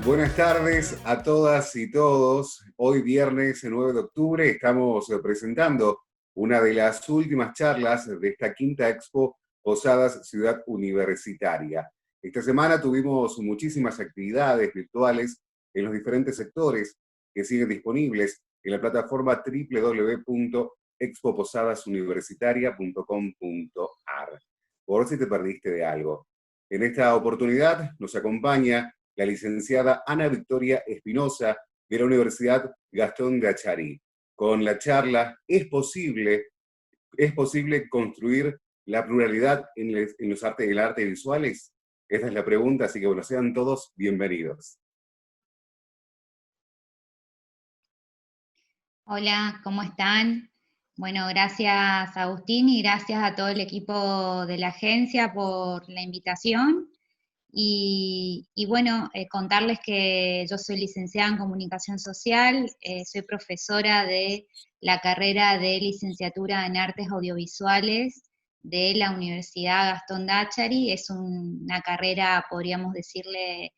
Buenas tardes a todas y todos. Hoy viernes 9 de octubre estamos presentando una de las últimas charlas de esta quinta Expo Posadas Ciudad Universitaria. Esta semana tuvimos muchísimas actividades virtuales en los diferentes sectores que siguen disponibles en la plataforma www.expoposadasuniversitaria.com.ar. Por si te perdiste de algo. En esta oportunidad nos acompaña la licenciada Ana Victoria Espinosa de la Universidad Gastón Gachari. Con la charla ¿Es posible construir la pluralidad en los artes visuales? Esa es la pregunta, así que bueno, sean todos bienvenidos. Hola, ¿cómo están? Bueno, gracias Agustín y gracias a todo el equipo de la agencia por la invitación. Y bueno, contarles que yo soy licenciada en Comunicación Social, soy profesora de la carrera de licenciatura en Artes Audiovisuales de la Universidad Gastón Gachari. Es una carrera, podríamos decirle,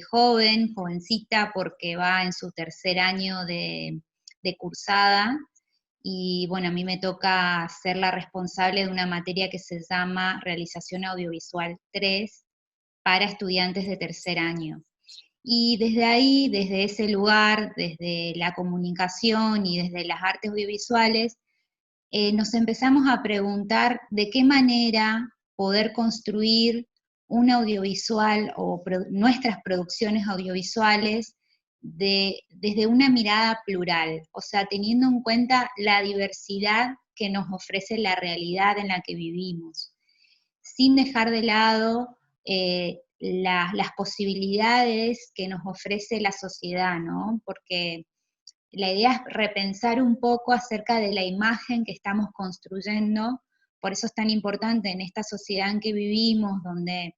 jovencita, porque va en su tercer año de cursada. Y bueno, a mí me toca ser la responsable de una materia que se llama Realización Audiovisual 3, para estudiantes de tercer año. Y desde ahí, desde ese lugar, desde la comunicación y desde las artes audiovisuales, nos empezamos a preguntar de qué manera poder construir un audiovisual o nuestras producciones audiovisuales desde una mirada plural, o sea, teniendo en cuenta la diversidad que nos ofrece la realidad en la que vivimos, sin dejar de lado las posibilidades que nos ofrece la sociedad, ¿no? Porque la idea es repensar un poco acerca de la imagen que estamos construyendo, por eso es tan importante en esta sociedad en que vivimos, donde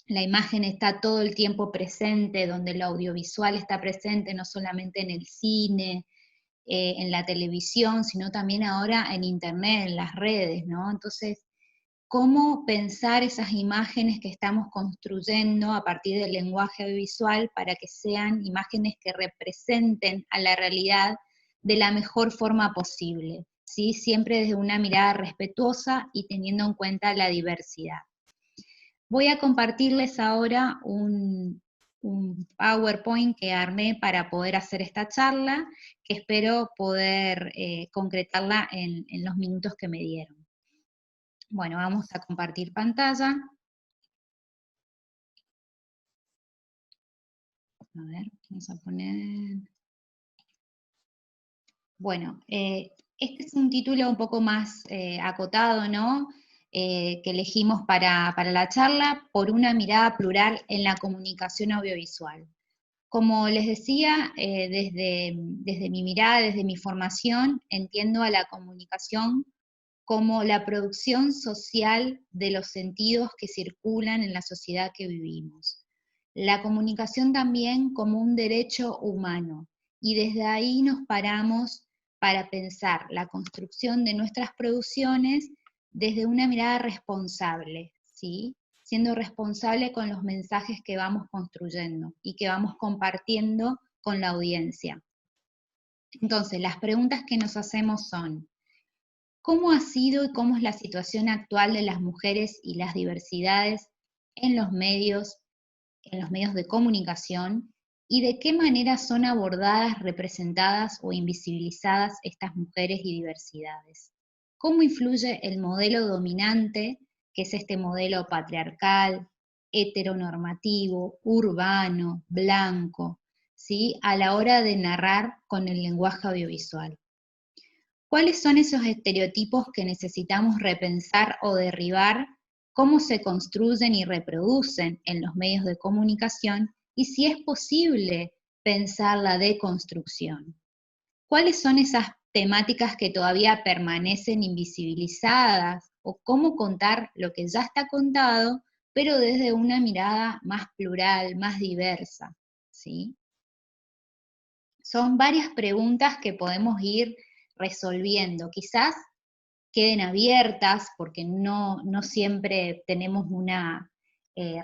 la imagen está todo el tiempo presente, donde lo audiovisual está presente no solamente en el cine, en la televisión, sino también ahora en internet, en las redes, ¿no? Entonces, cómo pensar esas imágenes que estamos construyendo a partir del lenguaje audiovisual para que sean imágenes que representen a la realidad de la mejor forma posible, ¿sí? Siempre desde una mirada respetuosa y teniendo en cuenta la diversidad. Voy a compartirles ahora un PowerPoint que armé para poder hacer esta charla, que espero poder concretarla en los minutos que me dieron. Bueno, vamos a compartir pantalla. A ver, vamos a poner... Bueno, este es un título un poco más acotado, ¿no? Que elegimos para la charla, por una mirada plural en la comunicación audiovisual. Como les decía, desde mi mirada, desde mi formación, entiendo a la comunicación como la producción social de los sentidos que circulan en la sociedad que vivimos. La comunicación también como un derecho humano, y desde ahí nos paramos para pensar la construcción de nuestras producciones desde una mirada responsable, ¿sí? Siendo responsable con los mensajes que vamos construyendo y que vamos compartiendo con la audiencia. Entonces, las preguntas que nos hacemos son: ¿cómo ha sido y cómo es la situación actual de las mujeres y las diversidades en los medios de comunicación? ¿Y de qué manera son abordadas, representadas o invisibilizadas estas mujeres y diversidades? ¿Cómo influye el modelo dominante, que es este modelo patriarcal, heteronormativo, urbano, blanco, ¿sí?, a la hora de narrar con el lenguaje audiovisual? ¿Cuáles son esos estereotipos que necesitamos repensar o derribar? ¿Cómo se construyen y reproducen en los medios de comunicación? Y si es posible pensar la deconstrucción. ¿Cuáles son esas temáticas que todavía permanecen invisibilizadas? ¿O cómo contar lo que ya está contado, pero desde una mirada más plural, más diversa? ¿Sí? Son varias preguntas que podemos ir resolviendo. Quizás queden abiertas porque no siempre tenemos una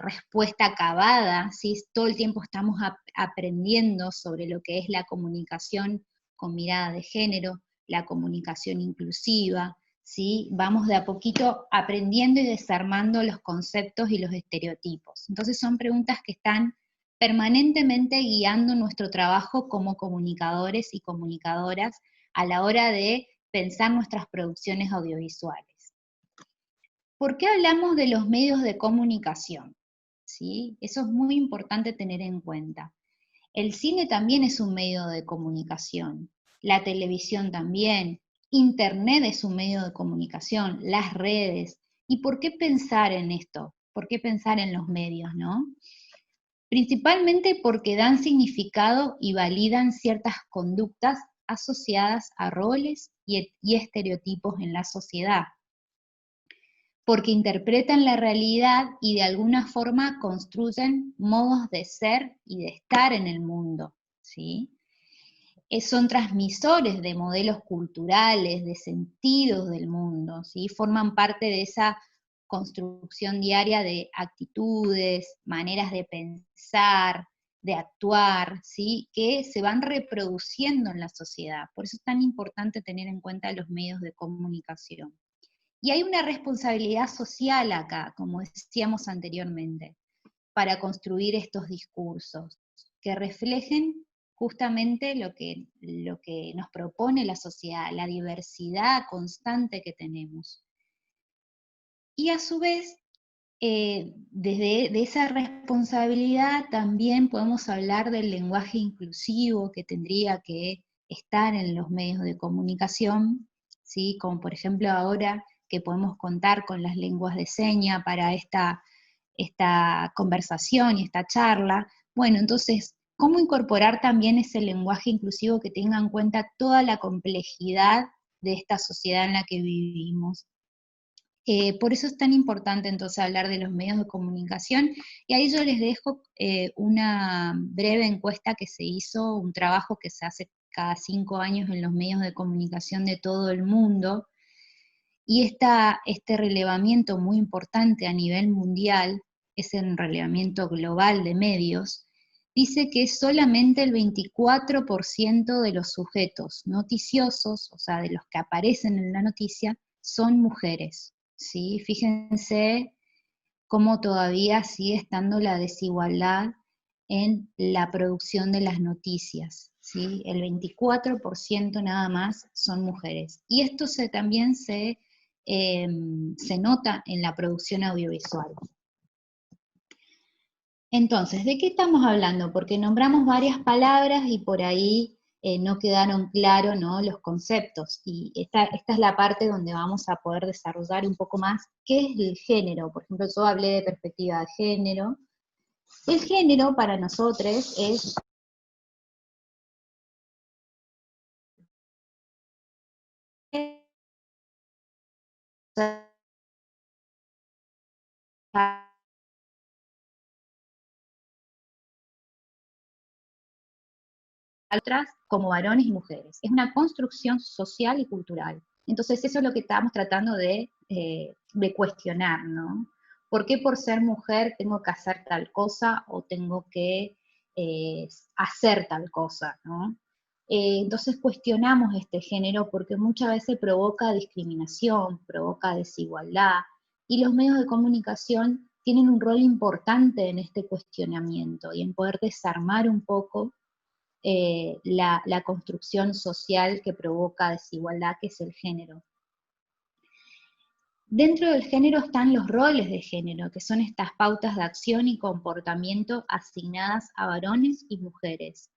respuesta acabada, ¿sí? Todo el tiempo estamos aprendiendo sobre lo que es la comunicación con mirada de género, la comunicación inclusiva, ¿sí? Vamos de a poquito aprendiendo y desarmando los conceptos y los estereotipos. Entonces son preguntas que están permanentemente guiando nuestro trabajo como comunicadores y comunicadoras a la hora de pensar nuestras producciones audiovisuales. ¿Por qué hablamos de los medios de comunicación? ¿Sí? Eso es muy importante tener en cuenta. El cine también es un medio de comunicación, la televisión también, Internet es un medio de comunicación, las redes. ¿Y por qué pensar en esto? ¿Por qué pensar en los medios, no? Principalmente porque dan significado y validan ciertas conductas asociadas a roles y estereotipos en la sociedad, porque interpretan la realidad y de alguna forma construyen modos de ser y de estar en el mundo, ¿sí? Son transmisores de modelos culturales, de sentidos del mundo, ¿sí? Forman parte de esa construcción diaria de actitudes, maneras de pensar, de actuar, ¿sí? Que se van reproduciendo en la sociedad. Por eso es tan importante tener en cuenta los medios de comunicación. Y hay una responsabilidad social acá, como decíamos anteriormente, para construir estos discursos, que reflejen justamente lo que nos propone la sociedad, la diversidad constante que tenemos. Y a su vez, desde esa responsabilidad también podemos hablar del lenguaje inclusivo que tendría que estar en los medios de comunicación, ¿sí? Como por ejemplo ahora que podemos contar con las lenguas de señas para esta conversación y esta charla. Bueno, entonces, ¿cómo incorporar también ese lenguaje inclusivo que tenga en cuenta toda la complejidad de esta sociedad en la que vivimos? Por eso es tan importante entonces hablar de los medios de comunicación, y ahí yo les dejo una breve encuesta que se hizo, un trabajo que se hace cada 5 años en los medios de comunicación de todo el mundo, y este relevamiento muy importante a nivel mundial, es el relevamiento global de medios, dice que solamente el 24% de los sujetos noticiosos, o sea, de los que aparecen en la noticia, son mujeres, ¿sí? Fíjense cómo todavía sigue estando la desigualdad en la producción de las noticias, ¿sí? El 24% nada más son mujeres. Y esto también se nota en la producción audiovisual. Entonces, ¿de qué estamos hablando? Porque nombramos varias palabras y por ahí no quedaron claros, ¿no?, los conceptos. Y esta es la parte donde vamos a poder desarrollar un poco más qué es el género. Por ejemplo, yo hablé de perspectiva de género. El género para nosotros es otras como varones y mujeres. Es una construcción social y cultural. Entonces eso es lo que estamos tratando de cuestionar, ¿no? ¿Por qué por ser mujer tengo que hacer tal cosa o tengo que hacer tal cosa, ¿no? Entonces cuestionamos este género porque muchas veces provoca discriminación, provoca desigualdad, y los medios de comunicación tienen un rol importante en este cuestionamiento y en poder desarmar un poco la construcción social que provoca desigualdad, que es el género. Dentro del género están los roles de género, que son estas pautas de acción y comportamiento asignadas a varones y mujeres.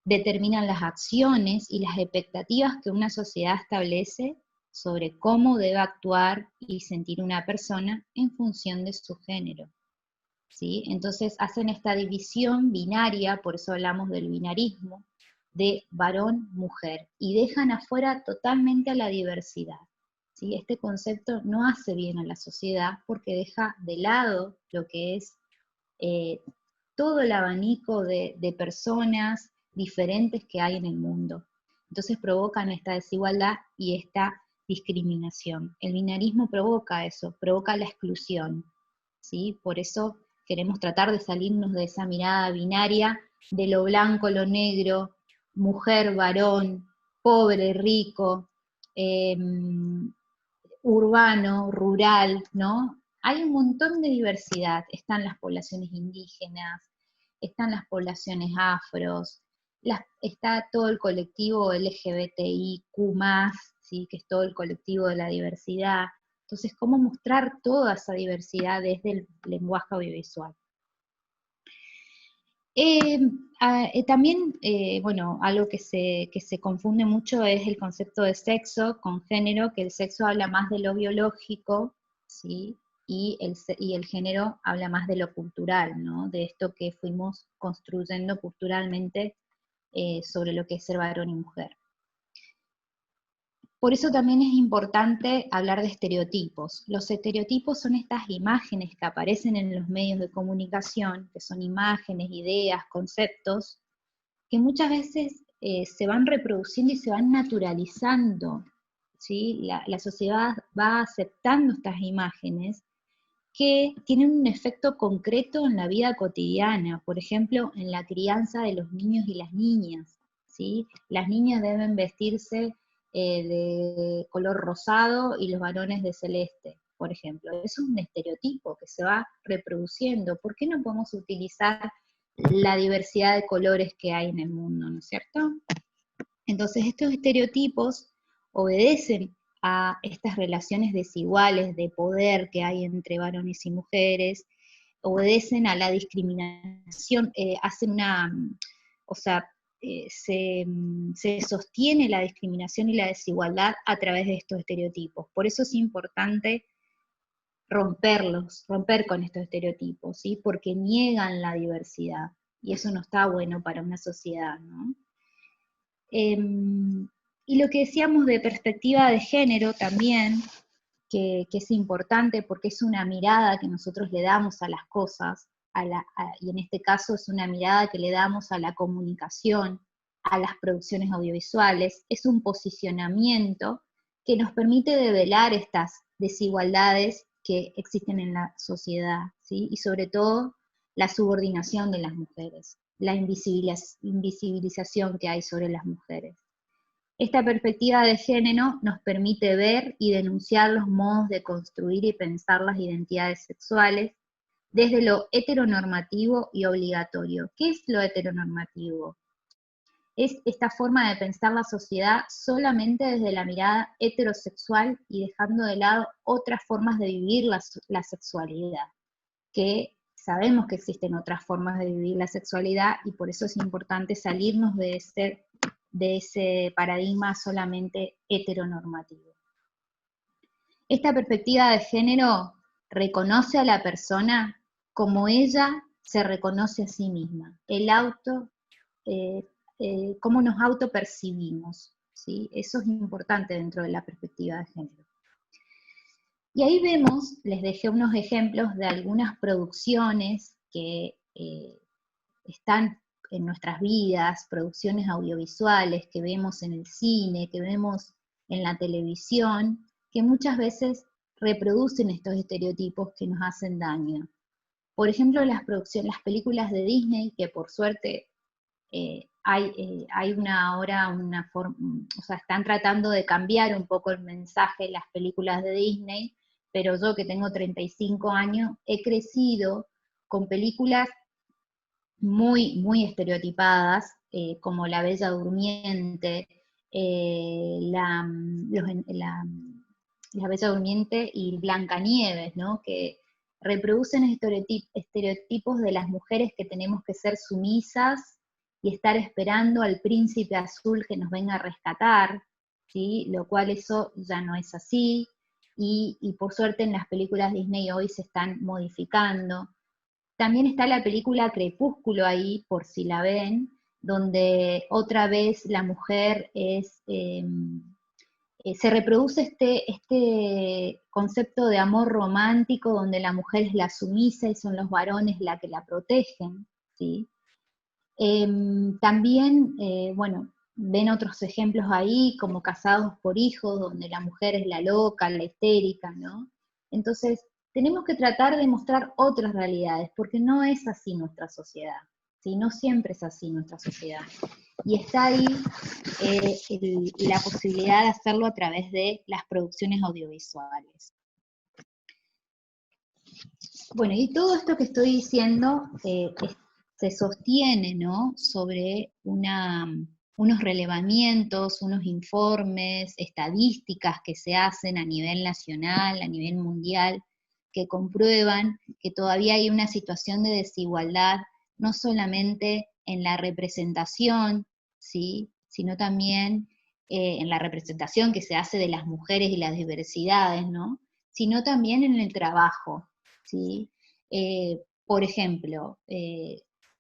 Determinan las acciones y las expectativas que una sociedad establece sobre cómo debe actuar y sentir una persona en función de su género, ¿sí? Entonces hacen esta división binaria, por eso hablamos del binarismo, de varón-mujer, y dejan afuera totalmente a la diversidad, ¿sí? Este concepto no hace bien a la sociedad porque deja de lado lo que es todo el abanico de personas diferentes que hay en el mundo. Entonces provocan esta desigualdad y esta discriminación. El binarismo provoca eso, provoca la exclusión. ¿sí? Por eso queremos tratar de salirnos de esa mirada binaria de lo blanco, lo negro, mujer, varón, pobre, rico, urbano, rural, ¿no? Hay un montón de diversidad. Están las poblaciones indígenas, están las poblaciones afros, está todo el colectivo LGBTIQ+, ¿sí? Que es todo el colectivo de la diversidad. Entonces, ¿cómo mostrar toda esa diversidad desde el lenguaje audiovisual? También, bueno, algo que se confunde mucho es el concepto de sexo con género, que el sexo habla más de lo biológico, ¿sí? Y el género habla más de lo cultural, ¿no? De esto que fuimos construyendo culturalmente sobre lo que es ser varón y mujer. Por eso también es importante hablar de estereotipos. Los estereotipos son estas imágenes que aparecen en los medios de comunicación, que son imágenes, ideas, conceptos, que muchas veces se van reproduciendo y se van naturalizando, ¿sí? La sociedad va aceptando estas imágenes que tienen un efecto concreto en la vida cotidiana, por ejemplo, en la crianza de los niños y las niñas, ¿sí? Las niñas deben vestirse de color rosado y los varones de celeste, por ejemplo. Eso es un estereotipo que se va reproduciendo. ¿Por qué no podemos utilizar la diversidad de colores que hay en el mundo, ¿no es cierto? Entonces estos estereotipos obedecen a estas relaciones desiguales de poder que hay entre varones y mujeres, obedecen a la discriminación, hacen una, o sea, se sostiene la discriminación y la desigualdad a través de estos estereotipos. Por eso es importante romper con estos estereotipos, ¿sí? Porque niegan la diversidad, y eso no está bueno para una sociedad, ¿no? Y lo que decíamos de perspectiva de género también, que es importante porque es una mirada que nosotros le damos a las cosas, y en este caso es una mirada que le damos a la comunicación, a las producciones audiovisuales, es un posicionamiento que nos permite develar estas desigualdades que existen en la sociedad, ¿sí? Y sobre todo la subordinación de las mujeres, la invisibilización que hay sobre las mujeres. Esta perspectiva de género nos permite ver y denunciar los modos de construir y pensar las identidades sexuales desde lo heteronormativo y obligatorio. ¿Qué es lo heteronormativo? Es esta forma de pensar la sociedad solamente desde la mirada heterosexual y dejando de lado otras formas de vivir la sexualidad, que sabemos que existen otras formas de vivir la sexualidad y por eso es importante salirnos de ese paradigma solamente heteronormativo. Esta perspectiva de género reconoce a la persona como ella se reconoce a sí misma, cómo nos autopercibimos, ¿sí? Eso es importante dentro de la perspectiva de género. Y ahí vemos, les dejé unos ejemplos de algunas producciones que están en nuestras vidas, producciones audiovisuales que vemos en el cine, que vemos en la televisión, que muchas veces reproducen estos estereotipos que nos hacen daño. Por ejemplo, las películas de Disney, que por suerte hay una forma, o sea, están tratando de cambiar un poco el mensaje de las películas de Disney, pero yo que tengo 35 años, he crecido con películas muy, muy estereotipadas, como La Bella Durmiente, la Bella Durmiente y Blancanieves, ¿no? Que reproducen estereotipos de las mujeres que tenemos que ser sumisas y estar esperando al príncipe azul que nos venga a rescatar, ¿sí? Lo cual eso ya no es así, y por suerte en las películas Disney hoy se están modificando. También está la película Crepúsculo ahí, por si la ven, donde otra vez la mujer se reproduce este concepto de amor romántico, donde la mujer es la sumisa y son los varones la que la protegen, ¿sí? También, bueno, ven otros ejemplos ahí, como Casados por Hijos, donde la mujer es la loca, la histérica, ¿no? Entonces, tenemos que tratar de mostrar otras realidades, porque no es así nuestra sociedad, ¿sí? No siempre es así nuestra sociedad. Y está ahí la posibilidad de hacerlo a través de las producciones audiovisuales. Bueno, y todo esto que estoy diciendo se sostiene, ¿no?, sobre unos relevamientos, unos informes, estadísticas que se hacen a nivel nacional, a nivel mundial, que comprueban que todavía hay una situación de desigualdad, no solamente en la representación, ¿sí?, sino también en la representación que se hace de las mujeres y las diversidades, ¿no?, sino también en el trabajo, ¿sí? Por ejemplo,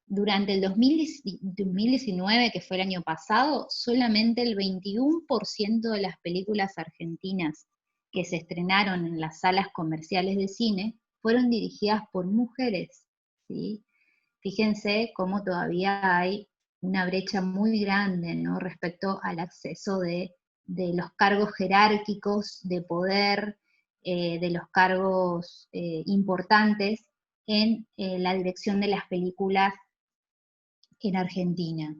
durante el 2019, que fue el año pasado, solamente el 21% de las películas argentinas que se estrenaron en las salas comerciales de cine fueron dirigidas por mujeres, ¿sí? Fíjense cómo todavía hay una brecha muy grande, ¿no?, respecto al acceso de los cargos jerárquicos de poder, de los cargos importantes en la dirección de las películas en Argentina.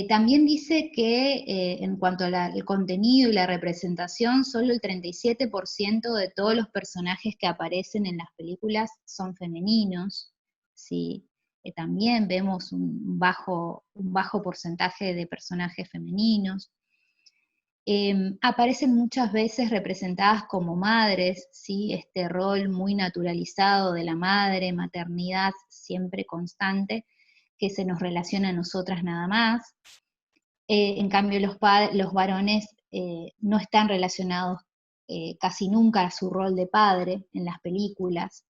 También dice que en cuanto al contenido y la representación, solo el 37% de todos los personajes que aparecen en las películas son femeninos, ¿sí? También vemos un bajo porcentaje de personajes femeninos. Aparecen muchas veces representadas como madres, ¿sí? Este rol muy naturalizado de la madre, maternidad siempre constante, que se nos relaciona a nosotras nada más. En cambio, los varones no están relacionados casi nunca a su rol de padre en las películas.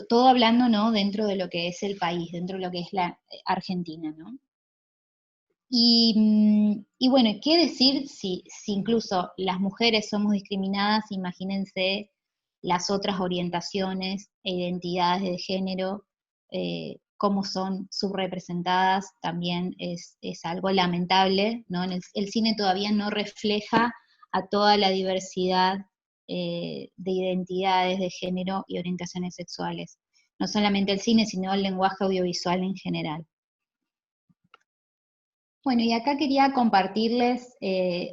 Todo hablando, ¿no?, dentro de lo que es el país, dentro de lo que es la Argentina, ¿no? Y bueno, ¿qué decir si incluso las mujeres somos discriminadas? Imagínense las otras orientaciones e identidades de género, cómo son subrepresentadas, también es algo lamentable, ¿no? El cine todavía no refleja a toda la diversidad de identidades de género y orientaciones sexuales. No solamente el cine, sino el lenguaje audiovisual en general. Bueno, y acá quería compartirles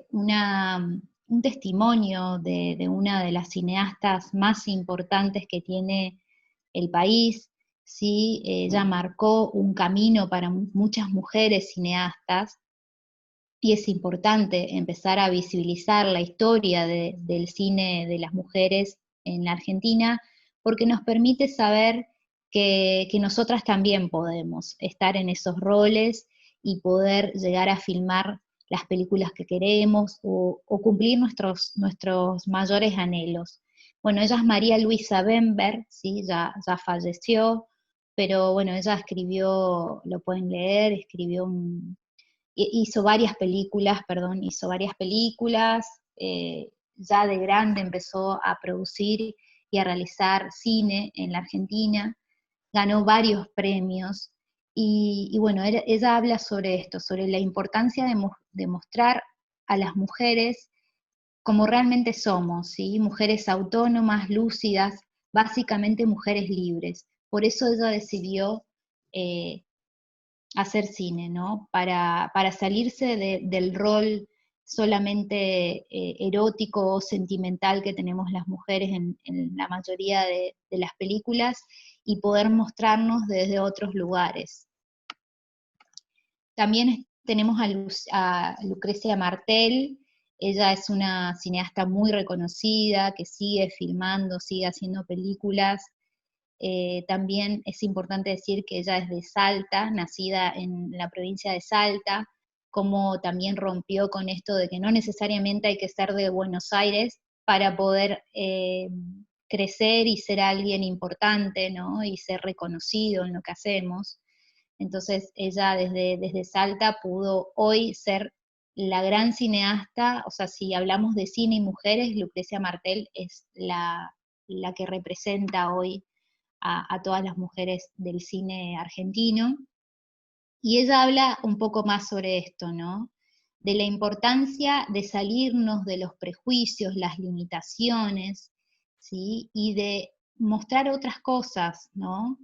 un testimonio de una de las cineastas más importantes que tiene el país, ¿sí? Ella marcó un camino para muchas mujeres cineastas, y es importante empezar a visibilizar la historia del cine de las mujeres en la Argentina, porque nos permite saber que nosotras también podemos estar en esos roles y poder llegar a filmar las películas que queremos o cumplir nuestros mayores anhelos. Bueno, ella es María Luisa Bember, ¿sí? Ya falleció, pero bueno, ella escribió, lo pueden leer, hizo varias películas, ya de grande empezó a producir y a realizar cine en la Argentina, ganó varios premios, y bueno, ella habla sobre esto, sobre la importancia de mostrar a las mujeres como realmente somos, ¿sí? Mujeres autónomas, lúcidas, básicamente mujeres libres. Por eso ella decidió hacer cine, ¿no? Para salirse del rol solamente erótico o sentimental que tenemos las mujeres en la mayoría de las películas, y poder mostrarnos desde otros lugares. También tenemos a Lucrecia Martel. Ella es una cineasta muy reconocida, que sigue filmando, sigue haciendo películas. También es importante decir que ella es de Salta, nacida en la provincia de Salta, como también rompió con esto de que no necesariamente hay que ser de Buenos Aires para poder crecer y ser alguien importante, ¿no? Y ser reconocido en lo que hacemos. Entonces ella desde Salta pudo hoy ser la gran cineasta. O sea, si hablamos de cine y mujeres, Lucrecia Martel es la que representa hoy a todas las mujeres del cine argentino. Y ella habla un poco más sobre esto, ¿no? De la importancia de salirnos de los prejuicios, las limitaciones, ¿sí? Y de mostrar otras cosas, ¿no?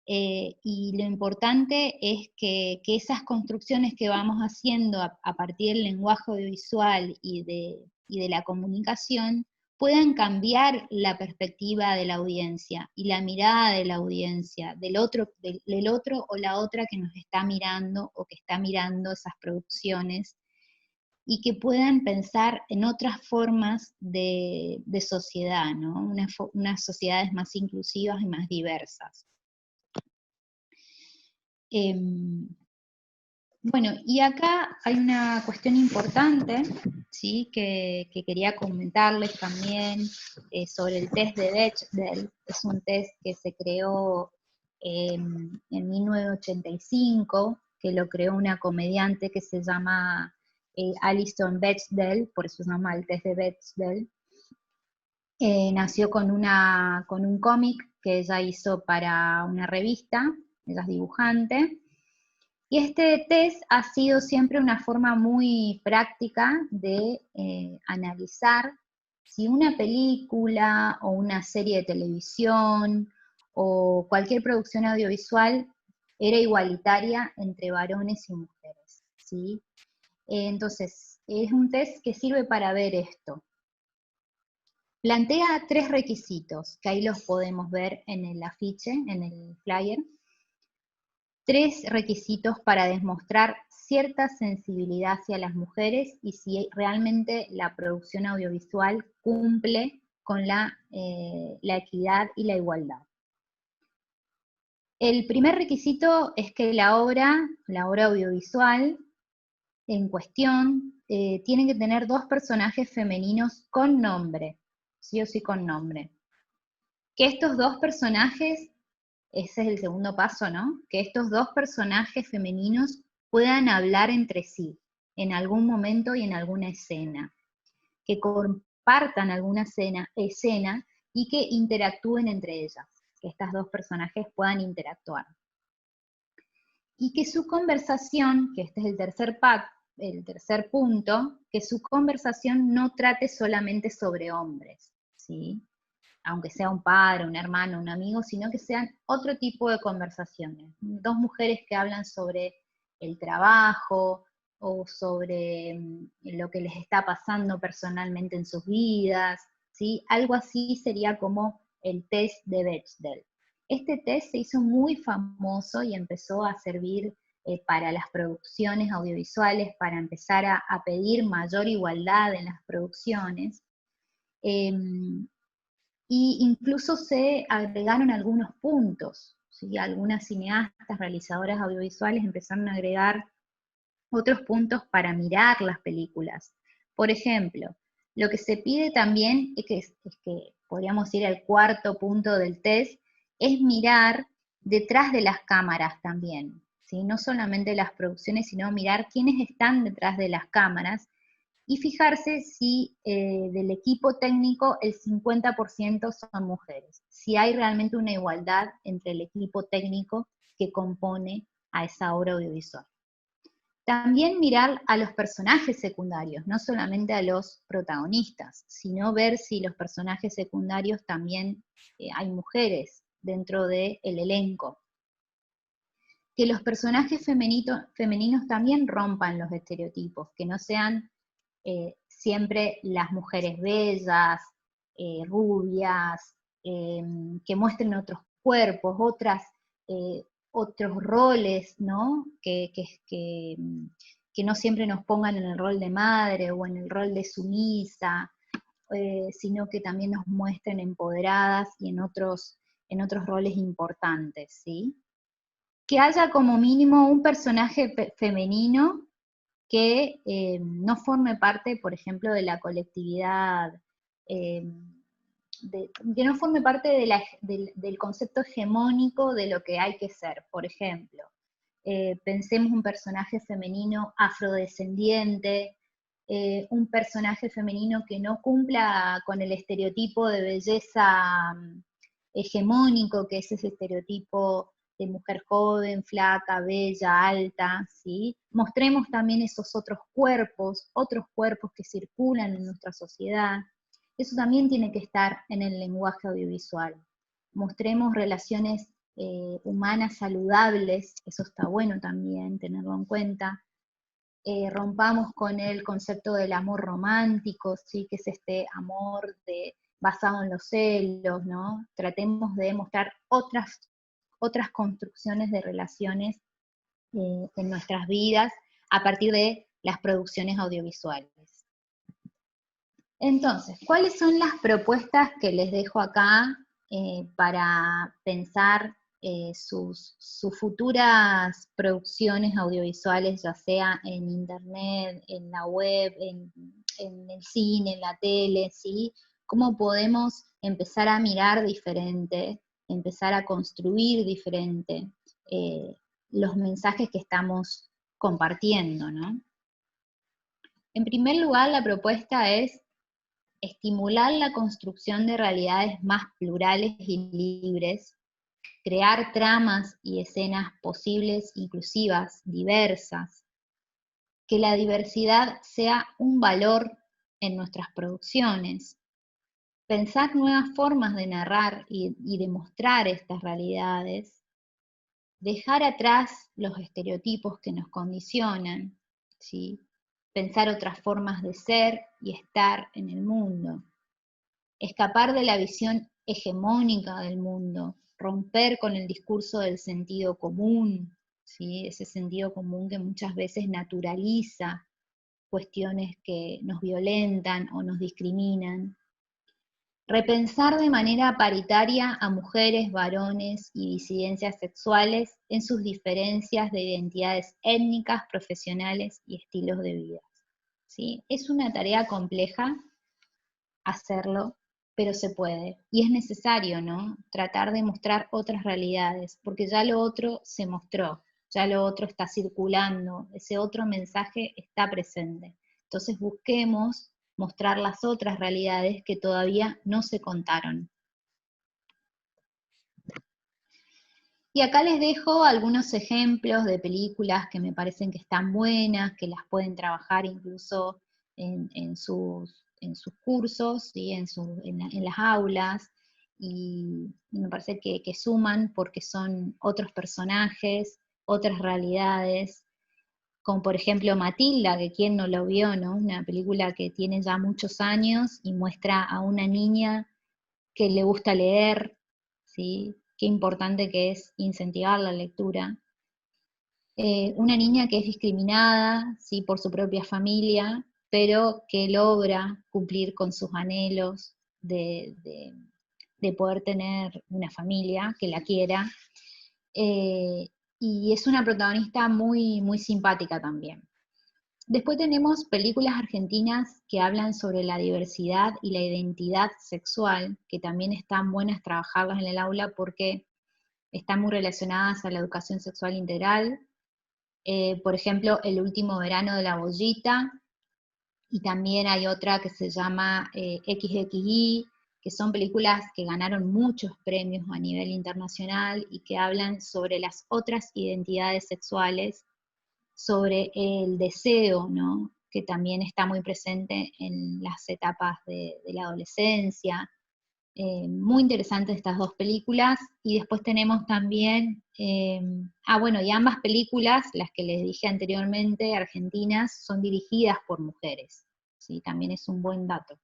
Y lo importante es que esas construcciones que vamos haciendo a partir del lenguaje audiovisual y de la comunicación puedan cambiar la perspectiva de la audiencia y la mirada de la audiencia, del otro o la otra que nos está mirando o que está mirando esas producciones, y que puedan pensar en otras formas de sociedad, ¿no? Unas sociedades más inclusivas y más diversas. Bueno, y acá hay una cuestión importante, ¿sí? que quería comentarles también sobre el test de Bechdel. Es un test que se creó en 1985, que lo creó una comediante que se llama Alison Bechdel, por eso se llama el test de Bechdel. Nació con un cómic que ella hizo para una revista, ella es dibujante, y este test ha sido siempre una forma muy práctica de analizar si una película o una serie de televisión o cualquier producción audiovisual era igualitaria entre varones y mujeres, ¿sí? Entonces, es un test que sirve para ver esto. Plantea 3 requisitos, que ahí los podemos ver en el afiche, en el flyer. 3 requisitos para demostrar cierta sensibilidad hacia las mujeres y si realmente la producción audiovisual cumple con la equidad y la igualdad. El primer requisito es que la obra audiovisual en cuestión tiene que tener 2 personajes femeninos con nombre, sí o sí con nombre. Que estos 2 personajes, ese es el segundo paso, ¿no? Que estos 2 personajes femeninos puedan hablar entre sí en algún momento y en alguna escena, que compartan alguna escena y que interactúen entre ellas, que estas 2 personajes puedan interactuar. Y que su conversación, que este es el tercer punto, que su conversación no trate solamente sobre hombres, ¿sí? Aunque sea un padre, un hermano, un amigo, sino que sean otro tipo de conversaciones. 2 mujeres que hablan sobre el trabajo o sobre lo que les está pasando personalmente en sus vidas, ¿sí? Algo así sería como el test de Bechdel. Este test se hizo muy famoso y empezó a servir para las producciones audiovisuales, para empezar a pedir mayor igualdad en las producciones. Y incluso se agregaron algunos puntos, ¿sí? Algunas cineastas, realizadoras audiovisuales empezaron a agregar otros puntos para mirar las películas. Por ejemplo, lo que se pide también es que podríamos ir al cuarto punto del test, es mirar detrás de las cámaras también, ¿sí? No solamente las producciones, sino mirar quiénes están detrás de las cámaras, y fijarse si del equipo técnico el 50% son mujeres, si hay realmente una igualdad entre el equipo técnico que compone a esa obra audiovisual. También mirar a los personajes secundarios, no solamente a los protagonistas, sino ver si los personajes secundarios también hay mujeres dentro del elenco. Que los personajes femeninos también rompan los estereotipos, que no sean siempre las mujeres bellas, rubias, que muestren otros cuerpos, otros roles, ¿no? Que no siempre nos pongan en el rol de madre o en el rol de sumisa, sino que también nos muestren empoderadas y en otros roles importantes, ¿sí? Que haya como mínimo un personaje femenino que no forme parte, por ejemplo, de la colectividad, que no forme parte del concepto hegemónico de lo que hay que ser. Por ejemplo, pensemos un personaje femenino afrodescendiente, un personaje femenino que no cumpla con el estereotipo de belleza hegemónico, que es ese estereotipo de mujer joven, flaca, bella, alta, ¿sí? Mostremos también esos otros cuerpos que circulan en nuestra sociedad, Eso también tiene que estar en el lenguaje audiovisual. Mostremos relaciones humanas saludables, eso está bueno también tenerlo en cuenta. Rompamos con el concepto del amor romántico, ¿sí? Que es este amor basado en los celos, ¿no? Tratemos de mostrar otras construcciones de relaciones en nuestras vidas a partir de las producciones audiovisuales. Entonces, ¿cuáles son las propuestas que les dejo acá para pensar sus futuras producciones audiovisuales, ya sea en internet, en la web, en el cine, en la tele, ¿sí? ¿Cómo podemos empezar a mirar diferente, empezar a construir diferente los mensajes que estamos compartiendo, ¿no? En primer lugar, la propuesta es estimular la construcción de realidades más plurales y libres, crear tramas y escenas posibles, inclusivas, diversas, que la diversidad sea un valor en nuestras producciones, pensar nuevas formas de narrar y de mostrar estas realidades, dejar atrás los estereotipos que nos condicionan, ¿sí? Pensar otras formas de ser y estar en el mundo, escapar de la visión hegemónica del mundo, romper con el discurso del sentido común, ¿sí? Ese sentido común que muchas veces naturaliza cuestiones que nos violentan o nos discriminan. Repensar de manera paritaria a mujeres, varones y disidencias sexuales en sus diferencias de identidades étnicas, profesionales y estilos de vida. ¿Sí? Es una tarea compleja hacerlo, pero se puede. Y es necesario, ¿no? Tratar de mostrar otras realidades, porque ya lo otro se mostró, ya lo otro está circulando, ese otro mensaje está presente. Entonces busquemos mostrar las otras realidades que todavía no se contaron. Y acá les dejo algunos ejemplos de películas que me parecen que están buenas, que las pueden trabajar incluso en sus cursos, ¿sí? en las aulas, y me parece que suman porque son otros personajes, otras realidades, como por ejemplo Matilda, que quien no lo vio, ¿no? Una película que tiene ya muchos años y muestra a una niña que le gusta leer, ¿sí? Qué importante que es incentivar la lectura. Una niña que es discriminada, ¿sí? Por su propia familia, pero que logra cumplir con sus anhelos de poder tener una familia que la quiera. Y es una protagonista muy, muy simpática también. Después tenemos películas argentinas que hablan sobre la diversidad y la identidad sexual, que también están buenas trabajarlas en el aula porque están muy relacionadas a la educación sexual integral. Por ejemplo, El último verano de la bollita, y también hay otra que se llama XXI, que son películas que ganaron muchos premios a nivel internacional y que hablan sobre las otras identidades sexuales, sobre el deseo, ¿no? Que también está muy presente en las etapas de la adolescencia. Muy interesantes estas dos películas. Y después tenemos también, bueno, y ambas películas, las que les dije anteriormente, argentinas, son dirigidas por mujeres, ¿sí? También es un buen dato.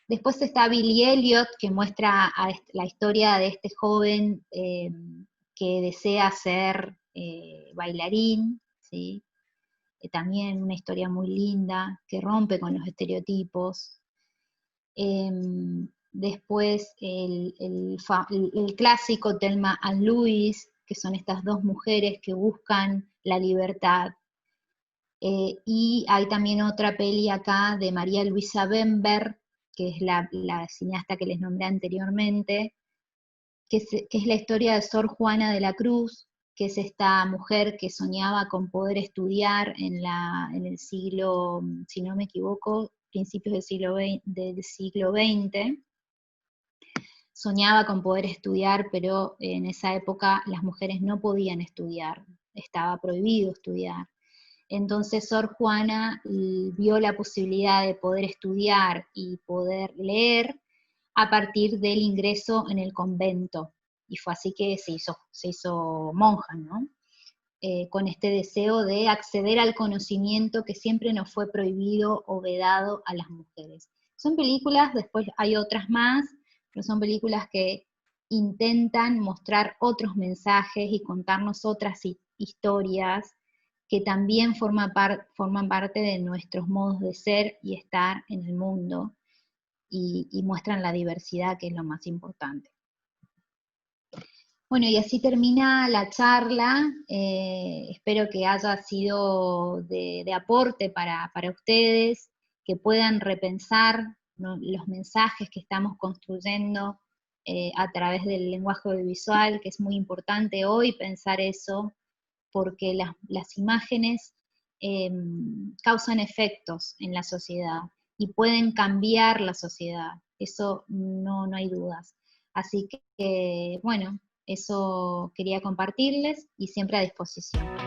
Después está Billy Elliot, que muestra la historia de este joven que desea ser bailarín, ¿sí? También una historia muy linda, que rompe con los estereotipos. Después el clásico Thelma and Louise, que son estas dos mujeres que buscan la libertad. Y hay también otra peli acá de María Luisa Bember, que es la cineasta que les nombré anteriormente, que es la historia de Sor Juana de la Cruz, que es esta mujer que soñaba con poder estudiar en el siglo, si no me equivoco, principios del siglo XX, soñaba con poder estudiar, pero en esa época las mujeres no podían estudiar, estaba prohibido estudiar. Entonces Sor Juana vio la posibilidad de poder estudiar y poder leer a partir del ingreso en el convento, y fue así que se hizo monja, ¿no? Con este deseo de acceder al conocimiento que siempre nos fue prohibido o vedado a las mujeres. Son películas, después hay otras más, pero son películas que intentan mostrar otros mensajes y contarnos otras historias que también forman parte de nuestros modos de ser y estar en el mundo, y muestran la diversidad, que es lo más importante. Bueno, y así termina la charla. Espero que haya sido de aporte para ustedes, que puedan repensar, ¿no?, los mensajes que estamos construyendo a través del lenguaje audiovisual, que es muy importante hoy pensar eso, porque las imágenes causan efectos en la sociedad y pueden cambiar la sociedad, eso no hay dudas. Así que, bueno, eso quería compartirles y siempre a disposición.